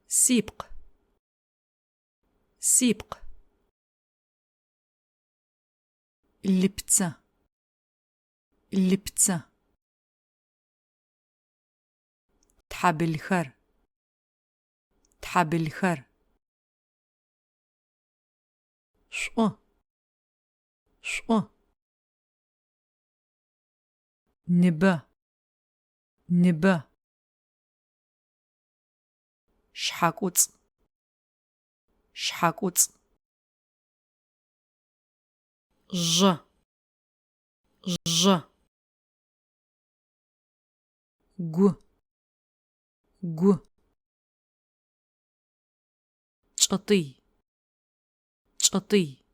سيبق سيبق لبتة لبتة تحبلخر تحبلخر شو شو نبا نبا شحاكوص شحاكوص ج ج гу гу чӏытый чӏытый